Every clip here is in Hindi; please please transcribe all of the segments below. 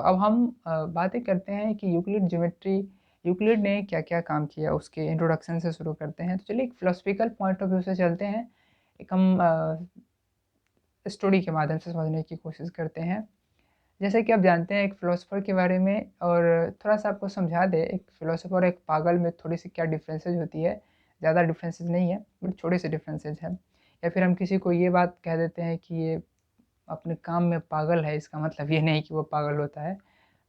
तो अब हम बातें करते हैं कि यूक्लिड ने क्या-क्या काम किया, उसके इंट्रोडक्शन से शुरू करते हैं। तो चलिए एक फिलॉसफिकल पॉइंट ऑफ व्यू से चलते हैं। एक हम स्टोरी के माध्यम से समझने की कोशिश करते हैं। जैसे कि आप जानते हैं एक फ़िलॉसफ़र के बारे में, और थोड़ा-सा आपको समझा दें, एक फ़िलॉसफ़र और एक पागल में थोड़ी-सी क्या डिफ़रेंसेस होती है। ज़्यादा डिफ़रेंसेस नहीं है, बट छोटे-से डिफ़रेंसेस हैं। या फिर हम किसी को ये बात कह देते हैं कि ये अपने काम में पागल है, इसका मतलब ये नहीं कि वो पागल होता है।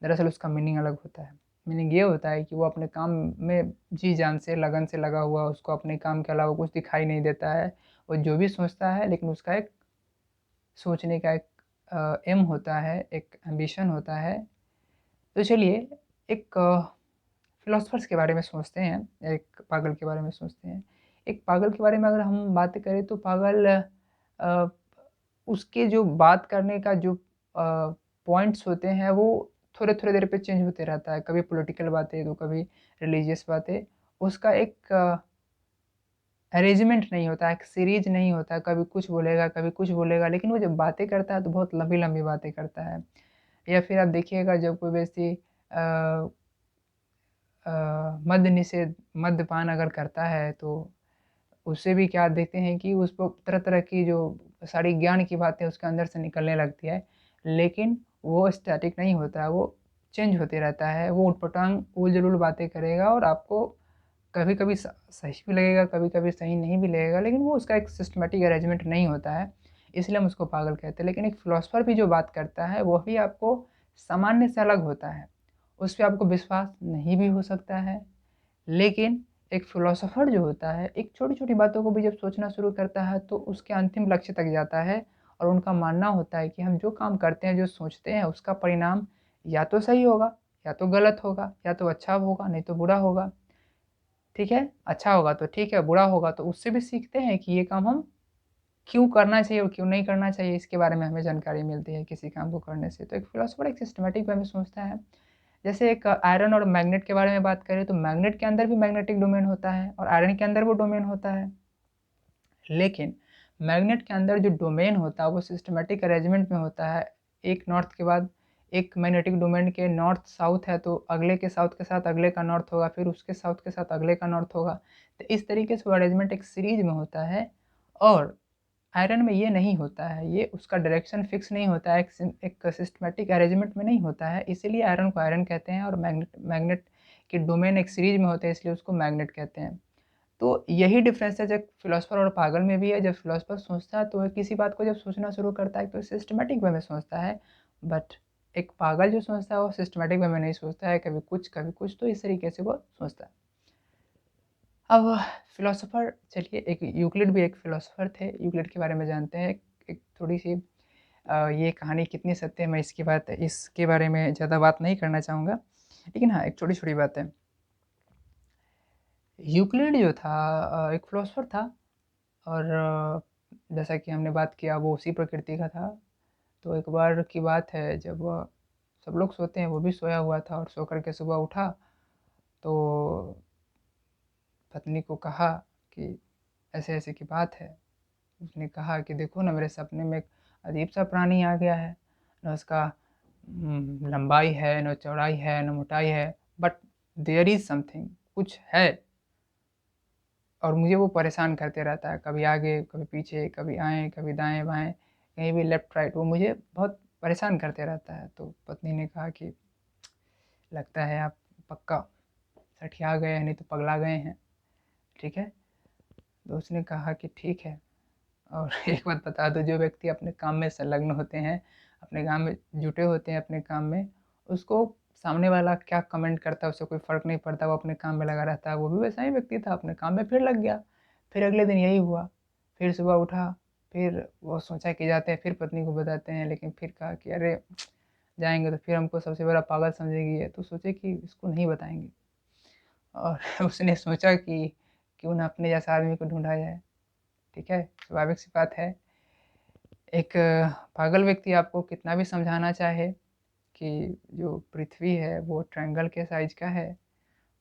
दरअसल उसका मीनिंग अलग होता है। मीनिंग ये होता है कि वो अपने काम में जी-जान से, लगन से लगा हुआ, उसको अपने काम के अलावा कुछ दिखाई नहीं देता है। वो जो भी सोचता है, लेकिन उसका एक सोचने का एक एम होता है, एक एम्बिशन होता है। तो चलिए एक फ़िलॉसफ़र्स के बारे में सोचते हैं, एक पागल के बारे में सोचते हैं। एक पागल के बारे में अगर हम बातें करें तो पागल अ, उसके जो बात करने का जो पॉइंट्स होते हैं वो थोड़े-थोड़े देर पे चेंज होते रहता है। कभी पॉलिटिकल बातें तो कभी रिलीजियस बातें। उसका एक अरेंजमेंट नहीं होता है, एक सीरीज़ नहीं होता है, कभी कुछ बोलेगा, लेकिन वो जब बातें करता है तो बहुत लंबी-लंबी बातें करता है। या फिर आप देखिएगा जब कोई व्यक्ति अ मद्यपान अगर करता है तो उससे भी क्या देखते हैं कि उसको तरह-तरह की जो सारी ज्ञान की बातें उसके अंदर से निकलने लगती है। लेकिन वो स्टैटिक नहीं होता है, वो चेंज होते रहता है। वो ऊट-पटांग, उल-जलूल बातें करेगा और आपको कभी-कभी सही भी लगेगा, कभी-कभी सही नहीं भी लगेगा, लेकिन वो उसका एक सिस्टमैटिक अरेंजमेंट नहीं होता है, इसलिए हम उसको पागल कहते हैं। लेकिन एक फ़िलॉसफ़र भी जो बात करता है, वो भी आपको सामान्य से अलग होता है। उस पे आपको विश्वास नहीं भी हो सकता है, लेकिन एक फ़िलॉसफ़र जो होता है, एक छोटी-छोटी बातों को भी जब सोचना शुरू करता है, तो उसके अंतिम लक्ष्य तक जाता है और उनका मानना होता है कि हम जो काम करते हैं, जो सोचते हैं, उसका परिणाम या तो सही होगा, या तो गलत होगा, या तो अच्छा होगा, नहीं तो बुरा होगा। ठीक है? अच्छा होगा तो ठीक है, बुरा होगा तो उससे भी सीखते हैं कि ये काम हम क्यों करना चाहिए और क्यों नहीं करना चाहिए, इसके बारे में हमें जानकारी मिलती है किसी काम को करने से। तो एक फ़िलॉसफ़र एक सिस्टमैटिक वे में सोचता है। जैसे एक आयरन और मैग्नेट के बारे में बात करें तो मैग्नेट के अंदर भी मैग्नेटिक डोमेन होता है और आयरन के अंदर वो डोमेन होता है। लेकिन मैग्नेट के अंदर जो डोमेन होता है वो सिस्टमैटिक अरेंजमेंट में होता है। एक नॉर्थ के बाद एक मैग्नेटिक डोमेन के नॉर्थ साउथ है तो अगले के साउथ के साथ अगले का नॉर्थ होगा, फिर उसके साउथ के साथ अगले का नॉर्थ होगा। तो इस तरीके से वो अरेंजमेंट एक सीरीज़ में होता है और आयरन में ये नहीं होता है, ये उसका डायरेक्शन फिक्स नहीं होता है, एक सिस्टमैटिक अरेंजमेंट में नहीं होता है, इसीलिए आयरन को आयरन कहते हैं और मैग्नेट मैग्नेट के डोमेन एक सीरीज़ में होते हैं इसलिए उसको मैग्नेट कहते हैं। तो यही डिफ़रेंस है जो फ़िलॉसफ़र और पागल में भी है। जब फ़िलॉसफ़र सोचता है तो वह किसी बात को जब सोचना शुरू करता है तो सिस्टमैटिक वे में सोचता है, बट एक पागल जो सोचता है वो सिस्टमैटिक वे में नहीं सोचता है, कभी कुछ तो इस तरीके से वो सोचता है। अब फ़िलॉसफ़र चलिए एक यूक्लिड भी एक फ़िलॉसफ़र थे, यूक्लिड के बारे में जानते हैं। एक थोड़ी-सी ये कहानी कितनी सत्य है मैं इसके बारे में ज़्यादा बात नहीं करना चाहूँगा। लेकिन हाँ, एक छोटी-छोटी बात है। यूक्लिड जो था एक फ़िलॉसफ़र था और जैसा कि हमने बात किया वो उसी प्रकृति का था। तो एक बार की बात है जब सब लोग सोते हैं, वो भी सोया हुआ था और सो कर के सुबह उठा तो पत्नी को कहा कि ऐसे-ऐसे की बात है। उसने कहा कि देखो ना मेरे सपने में एक अजीब-सा प्राणी आ गया है। ना उसका लंबाई है, ना चौड़ाई है, ना मोटाई है, बट देयर इज़ समथिंग, कुछ है और मुझे वो परेशान करते रहता है। कभी आगे, कभी पीछे, कभी आएँ, कभी दाएँ-बाएँ, कहीं भी लेफ्ट राइट वो मुझे बहुत परेशान करते रहता है। तो पत्नी ने कहा कि लगता है आप पक्का सठिया गए हैं, नहीं तो पगला गए हैं, ठीक है? तो उसने कहा कि ठीक है। और एक बात बता दूँ जो व्यक्ति अपने काम में संलग्न होते हैं, अपने काम में जुटे होते हैं अपने काम में, उसको सामने वाला क्या कमेंट करता है उससे कोई फ़र्क नहीं पड़ता, वो अपने काम में लगा रहता है। वो भी वैसा ही व्यक्ति था, अपने काम में फिर लग गया। फिर अगले दिन यही हुआ, फिर सुबह उठा, फिर वो सोचा कि जाते हैं, फिर पत्नी को बताते हैं, लेकिन फिर कहा कि अरे! जाएँगे तो फिर हमको सबसे बड़ा पागल समझेगी ये, तो सोचे कि इसको नहीं बताएँगे। और उसने सोचा कि क्यों ना अपने जैसा आदमी को ढूँढा जाए, ठीक है? स्वाभाविक सी बात है। एक पागल व्यक्ति आपको कितना भी समझाना चाहे कि जो पृथ्वी है वो ट्रायंगल के साइज़ का है,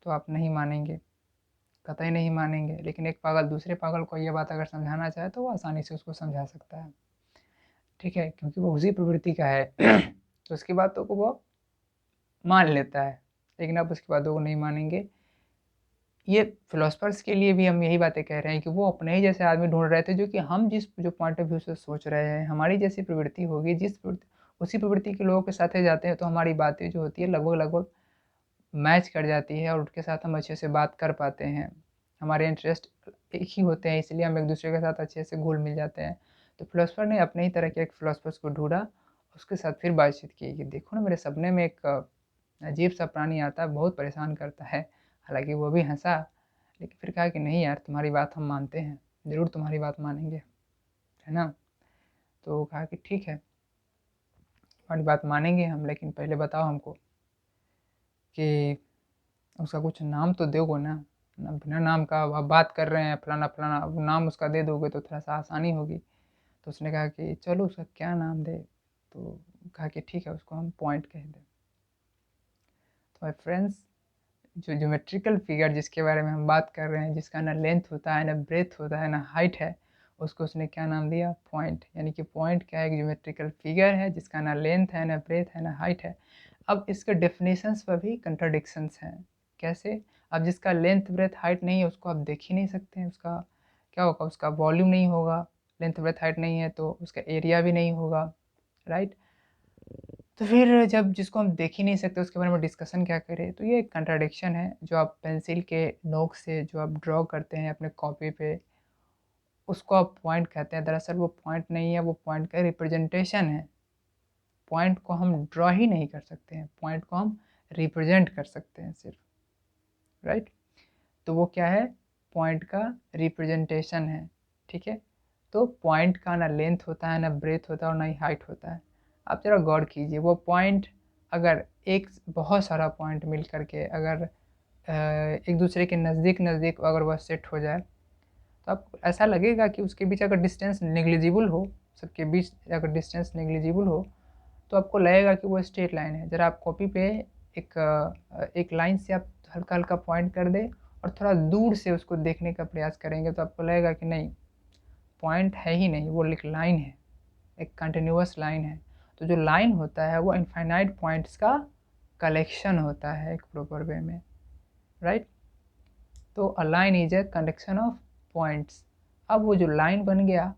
तो आप नहीं मानेंगे, कतई नहीं मानेंगे। लेकिन एक पागल दूसरे पागल को ये बात अगर समझाना चाहे तो वो आसानी से उसको समझा सकता है, ठीक है? क्योंकि वो उसी प्रवृत्ति का है। तो उसकी बातों को वो मान लेता है, लेकिन आप उसकी बातों को नहीं मानेंगे। ये फिलोसफर्स के लिए भी हम यही बातें कह रहे हैं कि वो अपने ही जैसे आदमी ढूंढ रहे थे, जो कि हम जिस जो पॉइंट ऑफ व्यू से सोच रहे हैं, हमारी जैसी प्रवृत्ति होगी, उसी प्रवृत्ति के लोगों के साथ ही जाते हैं, तो हमारी बातें जो होती है लगभग लगभग मैच कर जाती है और उनके साथ हम अच्छे से बात कर पाते हैं। हमारे इंटरेस्ट एक ही होते हैं, इसलिए हम एक दूसरे के साथ अच्छे से घुल मिल जाते हैं। तो फिलोसफर ने अपने ही तरह के एक फिलोसफर्स को ढूंढा, उसके साथ फिर बातचीत की कि देखो ना, मेरे सपने में एक अजीब सा प्राणी आता है, बहुत परेशान करता है। हालांकि वो भी हंसा, लेकिन फिर कहा कि नहीं यार, तुम्हारी बात हम मानते हैं, ज़रूर तुम्हारी बात मानेंगे, है ना। तो कहा कि ठीक है, तुम्हारी बात मानेंगे हम, लेकिन पहले बताओ हमको कि उसका कुछ नाम तो दोगे ना। बिना नाम का आप बात कर रहे हैं, फलाना फलाना, अब नाम उसका दे दोगे तो थोड़ा सा आसानी होगी। तो उसने कहा कि चलो उसका क्या नाम दे। तो कहा कि ठीक है, उसको हम पॉइंट कह दें। तो माय फ्रेंड्स, जो ज्योमेट्रिकल फिगर जिसके बारे में हम बात कर रहे हैं, जिसका ना लेंथ होता है, ना ब्रेथ होता है, ना हाइट है, उसको उसने क्या नाम दिया? पॉइंट। यानी कि पॉइंट क्या है? एक ज्योमेट्रिकल फिगर है जिसका ना लेंथ है, ना ब्रेथ है, ना हाइट है। अब इसके डेफिनेशंस पर भी कंट्राडिक्शंस हैं। कैसे? अब जिसका लेंथ ब्रेथ हाइट नहीं है उसको आप देख ही नहीं सकते हैं, उसका क्या होगा? उसका वॉल्यूम नहीं होगा। लेंथ ब्रेथ हाइट नहीं है तो उसका एरिया भी नहीं होगा, राइट। तो फिर जब जिसको हम देख ही नहीं सकते उसके बारे में डिस्कशन क्या करें? तो ये एक कंट्राडिक्शन है। जो आप पेंसिल के नोक से जो आप ड्रॉ करते हैं अपने कॉपी पे, उसको आप पॉइंट कहते हैं। दरअसल वो पॉइंट नहीं है, वो पॉइंट का रिप्रेजेंटेशन है। पॉइंट को हम ड्रॉ ही नहीं कर सकते हैं, पॉइंट को हम रिप्रेजेंट कर सकते हैं सिर्फ, राइट। तो वो क्या है? पॉइंट का रिप्रेजेंटेशन है, ठीक है। तो पॉइंट का ना लेंथ होता है, ना ब्रेथ होता है, और ना ही हाइट होता है। आप ज़रा गौर कीजिए, वो पॉइंट अगर एक बहुत सारा पॉइंट मिल करके अगर एक दूसरे के नज़दीक नज़दीक अगर वह सेट हो जाए, तो आपको ऐसा लगेगा कि उसके बीच अगर डिस्टेंस नेग्लिजिबल हो, सबके बीच अगर डिस्टेंस नेग्लिजिबल हो, तो आपको लगेगा कि वो स्ट्रेट लाइन है। ज़रा आप कॉपी पे एक लाइन से आप हल्का हल्का पॉइंट कर दें और थोड़ा दूर से उसको देखने का प्रयास करेंगे, तो आपको लगेगा कि नहीं, पॉइंट है ही नहीं, वो एक लाइन है, एक कंटिन्यूअस लाइन है। तो जो लाइन होता है वो इनफाइनाइट पॉइंट्स का कलेक्शन होता है एक प्रॉपर वे में, राइट। तो a line is a collection of points. अब वो जो लाइन बन गया,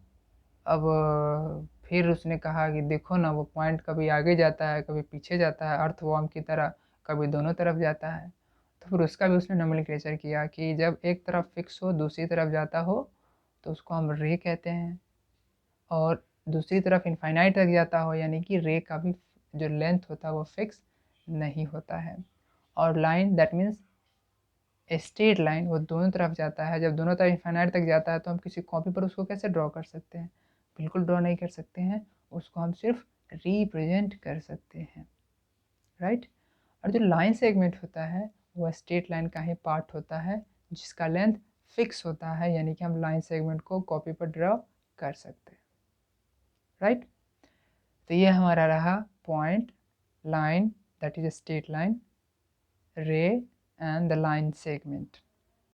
अब फिर उसने कहा कि देखो ना, वो पॉइंट कभी आगे जाता है, कभी पीछे जाता है, अर्थवर्म की तरह, कभी दोनों तरफ जाता है। तो फिर उसका भी उसने नोमेनक्लेचर किया कि जब एक तरफ फिक्स हो, दूसरी तरफ जाता हो, तो उसको हम रे कहते हैं। और दूसरी तरफ इनफाइनाइट तक जाता हो, यानी कि रे का भी जो लेंथ होता है वो फिक्स नहीं होता है। और line that means straight line, वो दोनों तरफ जाता है। जब दोनों तरफ इनफाइनाइट तक जाता है तो हम किसी कॉपी पर उसको कैसे ड्रॉ कर सकते हैं? बिल्कुल ड्रॉ नहीं कर सकते हैं, उसको हम सिर्फ रिप्रेजेंट कर सकते हैं, राइट। और जो लाइन सेगमेंट होता है वो स्ट्रेट लाइन का ही पार्ट होता है, जिसका लेंथ फिक्स होता है, यानी कि हम लाइन सेगमेंट को कॉपी पर ड्रॉ कर सकते हैं, राइट। तो ये हमारा रहा point, line that is straight line, रे एंड द लाइन सेगमेंट।